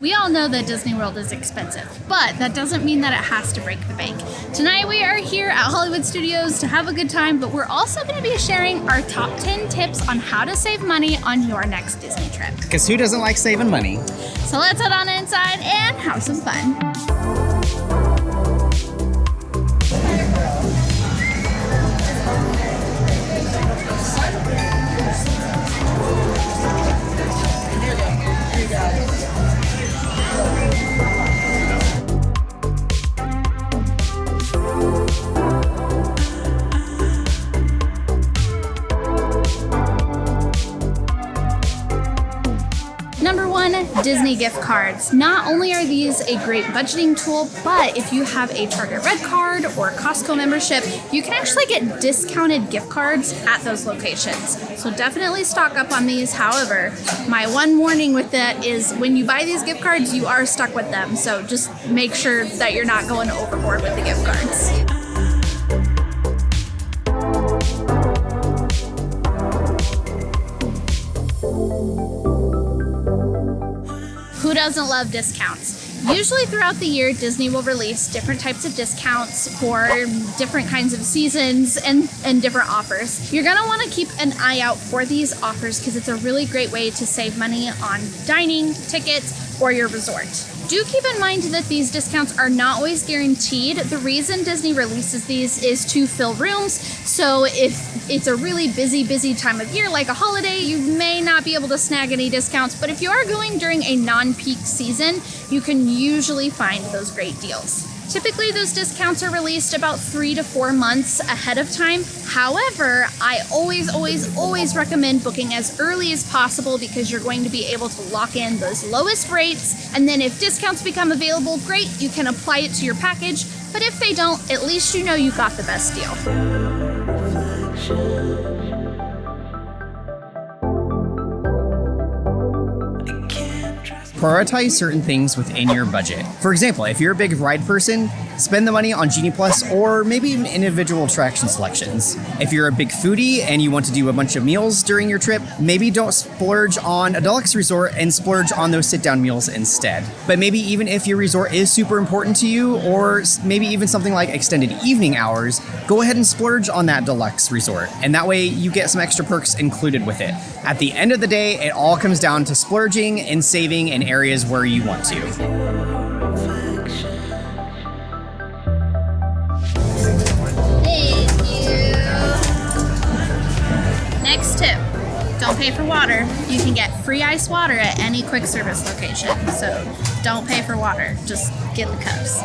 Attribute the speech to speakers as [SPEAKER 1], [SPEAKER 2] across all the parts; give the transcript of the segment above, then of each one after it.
[SPEAKER 1] We all know that Disney World is expensive, but that doesn't mean that it has to break the bank. Tonight we are here at Hollywood Studios to have a good time, but we're also going to be sharing our top 10 tips on how to save money on your next Disney trip.
[SPEAKER 2] Because who doesn't like saving money?
[SPEAKER 1] So let's head on inside and have some fun. Number one, Disney gift cards. Not only are these a great budgeting tool, but if you have a Target Red card or Costco membership, you can actually get discounted gift cards at those locations. So definitely stock up on these. However, my one warning with that is when you buy these gift cards, you are stuck with them. So just make sure that you're not going overboard with the gift cards. Who doesn't love discounts? Usually throughout the year, Disney will release different types of discounts for different kinds of seasons and different offers. You're gonna wanna keep an eye out for these offers because it's a really great way to save money on dining, tickets, or your resort. Do keep in mind that these discounts are not always guaranteed. The reason Disney releases these is to fill rooms. So if it's a really busy time of year, like a holiday, you may not be able to snag any discounts. But if you are going during a non-peak season, you can usually find those great deals. Typically, those discounts are released about 3 to 4 months ahead of time. However, I always recommend booking as early as possible because you're going to be able to lock in those lowest rates. And then if discounts become available, great, you can apply it to your package. But if they don't, at least you know you got the best deal.
[SPEAKER 2] Prioritize certain things within your budget. For example, if you're a big ride person, spend the money on Genie Plus or maybe even individual attraction selections. If you're a big foodie and you want to do a bunch of meals during your trip, maybe don't splurge on a deluxe resort and splurge on those sit-down meals instead. But maybe even if your resort is super important to you, or maybe even something like extended evening hours, go ahead and splurge on that deluxe resort. And that way you get some extra perks included with it. At the end of the day, it all comes down to splurging and saving in areas where you want to.
[SPEAKER 1] Thank you. Next tip, don't pay for water. You can get free ice water at any quick service location. So don't pay for water, just get the cups.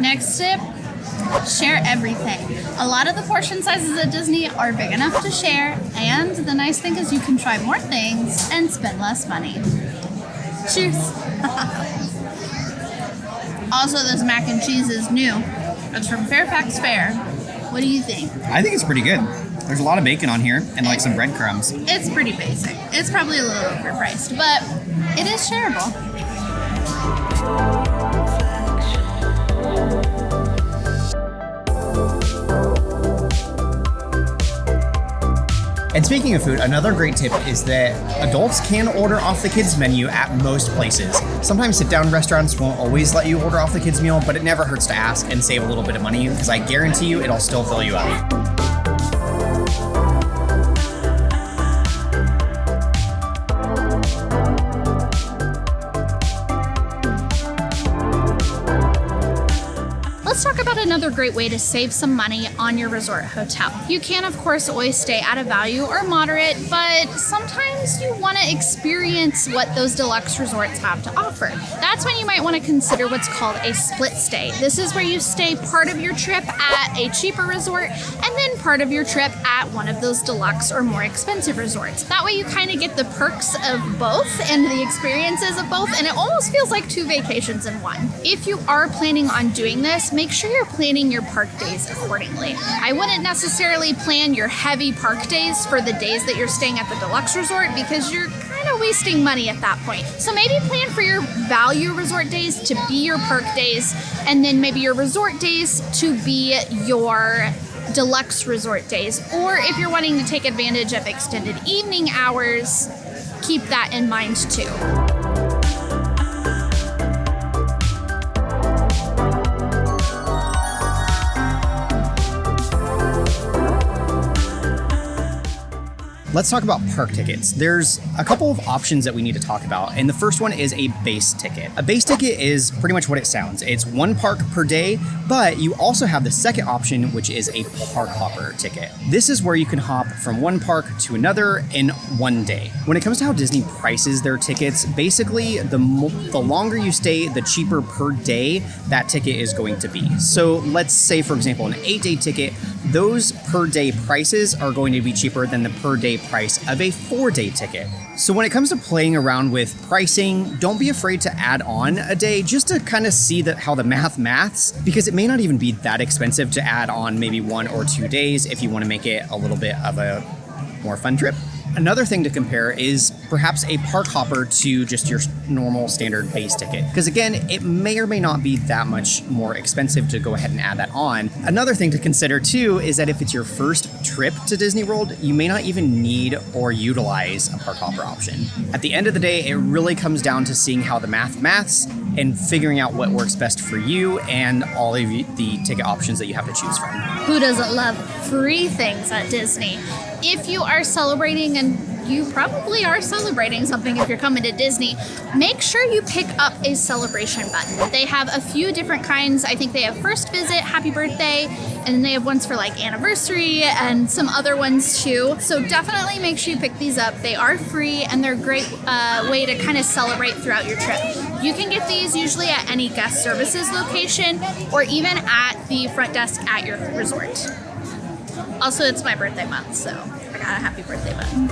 [SPEAKER 1] Next tip, share everything. A lot of the portion sizes at Disney are big enough to share, and the nice thing is you can try more things and spend less money. Cheers. Also, this mac and cheese is new. It's from Fairfax Fair. What do you think?
[SPEAKER 2] I think it's pretty good. There's a lot of bacon on here and like some breadcrumbs.
[SPEAKER 1] It's pretty basic. It's probably a little overpriced, but it is shareable.
[SPEAKER 2] And speaking of food, another great tip is that adults can order off the kids' menu at most places. Sometimes sit-down restaurants won't always let you order off the kids' meal, but it never hurts to ask and save a little bit of money because I guarantee you it'll still fill you up. Let's talk about another great way to save some money on your resort hotel. You can, of course, always stay at a value or moderate, but sometimes you want to experience what those deluxe resorts have to offer. That's when you might want to consider what's called a split stay. This is where you stay part of your trip at a cheaper resort and then part of your trip at one of those deluxe or more expensive resorts. That way you kind of get the perks of both and the experiences of both, and it almost feels like 2 vacations in one. If you are planning on doing this, make sure you're planning your park days accordingly. I wouldn't necessarily plan your heavy park days for the days that you're staying at the deluxe resort because you're kind of wasting money at that point. So maybe plan for your value resort days to be your park days, and then maybe your resort days to be your deluxe resort days. Or if you're wanting to take advantage of extended evening hours, keep that in mind too.
[SPEAKER 3] Let's talk about park tickets. There's a couple of options that we need to talk about, and the first one is a base ticket. A base ticket is pretty much what it sounds. It's one park per day, but you also have the second option, which is a park hopper ticket. This is where you can hop from one park to another in one day. When it comes to how Disney prices their tickets, basically the longer you stay, the cheaper per day that ticket is going to be. So let's say, for example, an 8-day ticket, those per day prices are going to be cheaper than the per day price of a 4-day ticket. So when it comes to playing around with pricing, don't be afraid to add on a day just to kind of see how the maths, because it may not even be that expensive to add on maybe 1 or 2 days if you want to make it a little bit of a more fun trip. Another thing to compare is perhaps a park hopper to just your normal standard base ticket. Because again, it may or may not be that much more expensive to go ahead and add that on. Another thing to consider too is that if it's your first trip to Disney World, you may not even need or utilize a park hopper option. At the end of the day, it really comes down to seeing how the maths and figuring out what works best for you and all of the ticket options that you have to choose from.
[SPEAKER 1] Who doesn't love free things at Disney? If you are celebrating, and you probably are celebrating something if you're coming to Disney, make sure you pick up a celebration button. They have a few different kinds. I think they have first visit, happy birthday, and then they have ones for like anniversary and some other ones too. So definitely make sure you pick these up. They are free and they're a great way to kind of celebrate throughout your trip. You can get these usually at any guest services location or even at the front desk at your resort. Also, it's my birthday month, so I got a happy birthday button.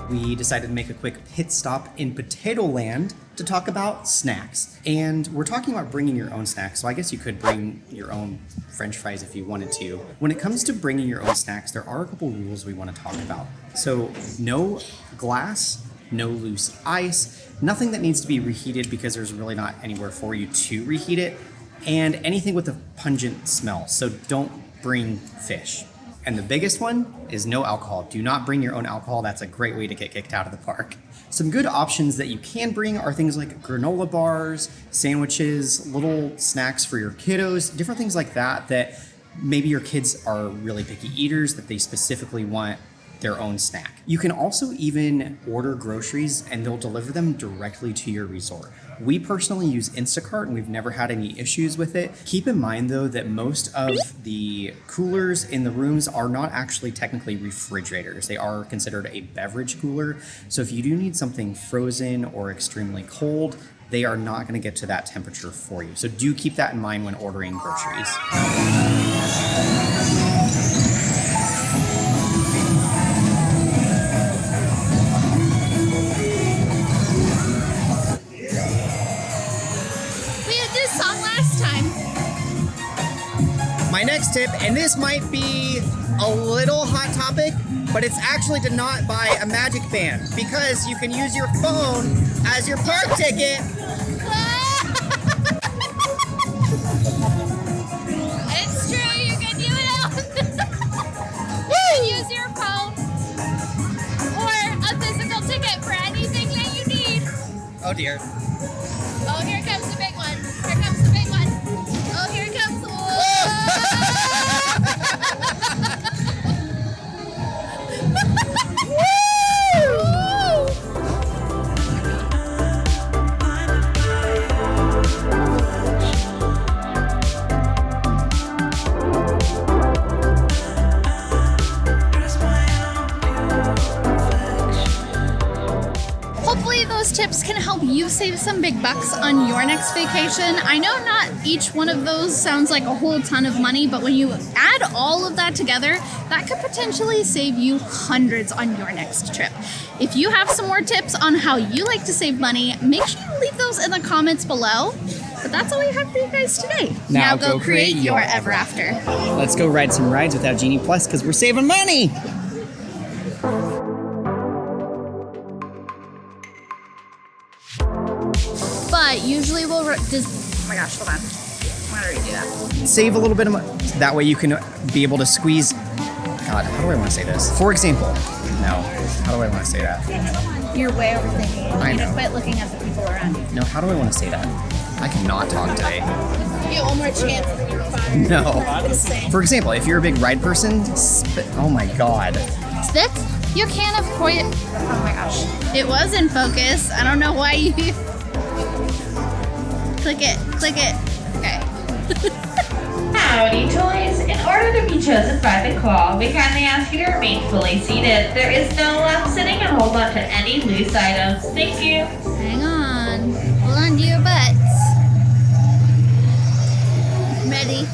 [SPEAKER 3] We decided to make a quick pit stop in Potato Land to talk about snacks. And we're talking about bringing your own snacks, so I guess you could bring your own French fries if you wanted to. When it comes to bringing your own snacks, there are a couple rules we want to talk about. So no glass, no loose ice, nothing that needs to be reheated because there's really not anywhere for you to reheat it, and anything with a pungent smell. So don't bring fish. And the biggest one is no alcohol. Do not bring your own alcohol. That's a great way to get kicked out of the park. Some good options that you can bring are things like granola bars, sandwiches, little snacks for your kiddos, different things like that maybe your kids are really picky eaters, that they specifically want their own snack. You can also even order groceries and they'll deliver them directly to your resort. We personally use Instacart and we've never had any issues with it. Keep in mind though that most of the coolers in the rooms are not actually technically refrigerators. They are considered a beverage cooler. So if you do need something frozen or extremely cold, they are not going to get to that temperature for you. So do keep that in mind when ordering groceries. My next tip, and this might be a little hot topic, but it's actually to not buy a Magicband because you can use your phone as your park ticket.
[SPEAKER 1] It's true, you can use it. You can use your phone or a physical ticket for anything that you need.
[SPEAKER 3] Oh dear.
[SPEAKER 1] Oh, here comes the big one. Here comes the big one. Oh, here comes the one. Hopefully those tips can help you save some big bucks on your next vacation. I know not each one of those sounds like a whole ton of money, but when you add all of that together, that could potentially save you hundreds on your next trip. If you have some more tips on how you like to save money, make sure you leave those in the comments below. But that's all we have for you guys today.
[SPEAKER 3] Now go create your ever after. Let's go ride some rides without Genie Plus because we're saving money.
[SPEAKER 1] But usually we'll oh my gosh, hold on. Why do we do that?
[SPEAKER 3] Save a little bit of money. That way you can be able to squeeze. God, how do I want to say this? For example, no. How do I want to say that?
[SPEAKER 1] You're way overthinking it.
[SPEAKER 3] I
[SPEAKER 1] You need to
[SPEAKER 3] know.
[SPEAKER 1] quit looking at the people around you.
[SPEAKER 3] No, how do I want to say that? I cannot talk today.
[SPEAKER 1] You get one more chance and then you're fired.
[SPEAKER 3] No.
[SPEAKER 1] Just saying.
[SPEAKER 3] For example, if you're a big ride person, oh my god.
[SPEAKER 2] Stick? You can, of course. Oh my gosh.
[SPEAKER 1] It was in focus. I don't know why you... Click it. Click it. Okay.
[SPEAKER 4] Howdy, toys. In order to be chosen by the call, we kindly ask you to remain fully seated. There is no left sitting and hold on to any loose items. Thank you.
[SPEAKER 1] Hang on. Hold on to your butts. Ready?